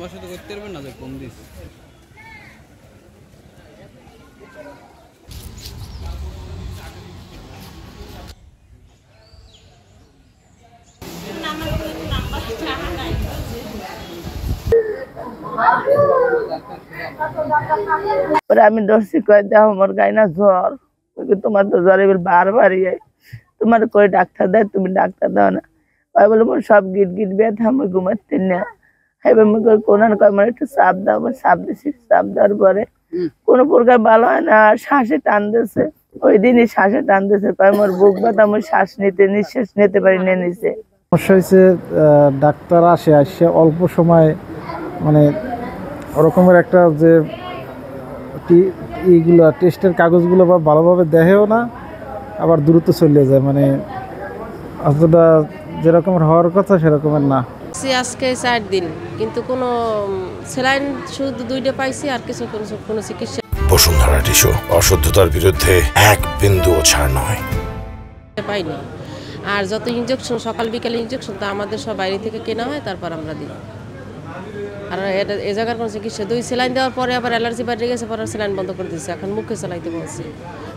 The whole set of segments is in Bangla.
আমার সাথে করতে পারবেন না যে কম দিস আমি দর্শি কয়ে দেও আমার গায়ে না জ্বর, তোমার তো জ্বর এবার বারবারই তোমার কই ডাক্তার দেয়, তুমি ডাক্তার দাও না। কয় বলে মোর সব গিট গিট ব্যথা, আমি ঘুমাতে না। এবার মুখে কোনান কয় আমার একটু চাপ দাও, আমার চাপ দিছি, চাপ দেওয়ার পরে কোনো প্রকার ভালো হয় না, আর শ্বাসে টান দিয়েছে। ওই দিনই শ্বাসে টান দিয়েছে, কয় মোর বুক ব্যথা, আমার শ্বাস নিতে নিঃশ্বাস নিতে পারি না নিচে। সমস্যা হয়েছে ডাক্তার আসে অল্প সময় মানে ওরকমের একটা যে এইগুলো টেস্টের কাগজগুলো বা ভালোভাবে দেখেও না, আবার দ্রুত চলে যায়, মানে অতটা যেরকমের হওয়ার কথা সেরকমের না। আজকে 4 দিন, কিন্তু কোনো স্যালাইন শুধু 2টা পাইছি, আর কিছু কোনো চিকিৎসা। বসুন্ধরা টিস্যু, অশুদ্ধতার বিরুদ্ধে এক বিন্দুও ছাড় নয় পাইনি। আর যত ইনজেকশন সকাল বিকালে ইনজেকশন, তা আমাদের সব বাইরে থেকে কেনা হয়, তারপর আমরা দিই। আর এটা এ জায়গার কোনো চিকিৎসা 2 স্যালাইন দেওয়ার পরে আবার অ্যালার্জি বেড়ে গেছে, পরে স্যালাইন বন্ধ করে দিচ্ছে। এখন মুখে চালাইতে বলছি,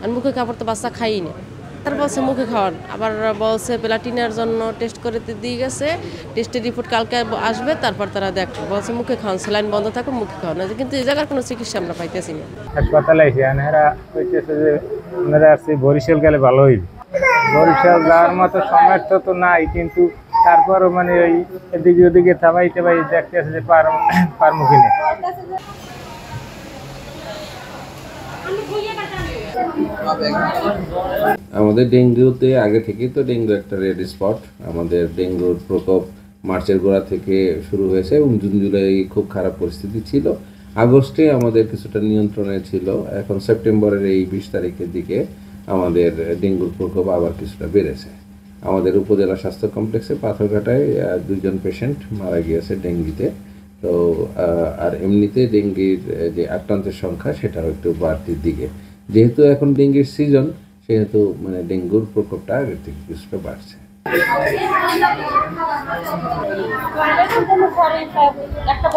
আর মুখে খাবার তো বাচ্চা খাইই না, তার বলছে মুখে খাওয়ান। আবার বলছে প্লাটিনের জন্য টেস্ট করে দিয়ে গেছে, টেস্টের রিপোর্ট কালকে আসবে, তারপর তারা দেখবে। বলছে মুখে খাওয়ান, স্যালাইন বন্ধ থাকুক, মুখে খাওয়ান। কিন্তু এই জায়গার কোনো চিকিৎসা আমরা পাইতেছি না। হাসপাতালে এসে এনারা কইতেছে যে ওনারা আসছে বরিশাল গেলে ভালো হইবে। বরিশাল যাওয়ার মতো সামর্থ্য তো নাই, কিন্তু তারপরও মানে ওই এদিকে ওদিকে থামাই দেখতেছে যে পারমু কিনে। আমাদের ডেঙ্গুতে আগে থেকেই তো ডেঙ্গু একটা রেড স্পট। আমাদের ডেঙ্গুর প্রকোপ মার্চের গোড়া থেকে শুরু হয়েছে এবং জুন জুলাই খুব খারাপ পরিস্থিতি ছিল। আগস্টে আমাদের কিছুটা নিয়ন্ত্রণে ছিল। এখন সেপ্টেম্বরের এই 20 তারিখের দিকে আমাদের ডেঙ্গুর প্রকোপ আবার কিছুটা বেড়েছে। আমাদের উপজেলা স্বাস্থ্য কমপ্লেক্সে পাথরঘাটায় 2 জন পেশেন্ট মারা গিয়েছে ডেঙ্গিতে। তো আর এমনিতে ডেঙ্গির যে আক্রান্তের সংখ্যা সেটাও একটু বাড়তির দিকে। যেহেতু এখন ডেঙ্গির সিজন, সেহেতু মানে ডেঙ্গুর প্রকোপটা আগের থেকে কিছুটা বাড়ছে। একটা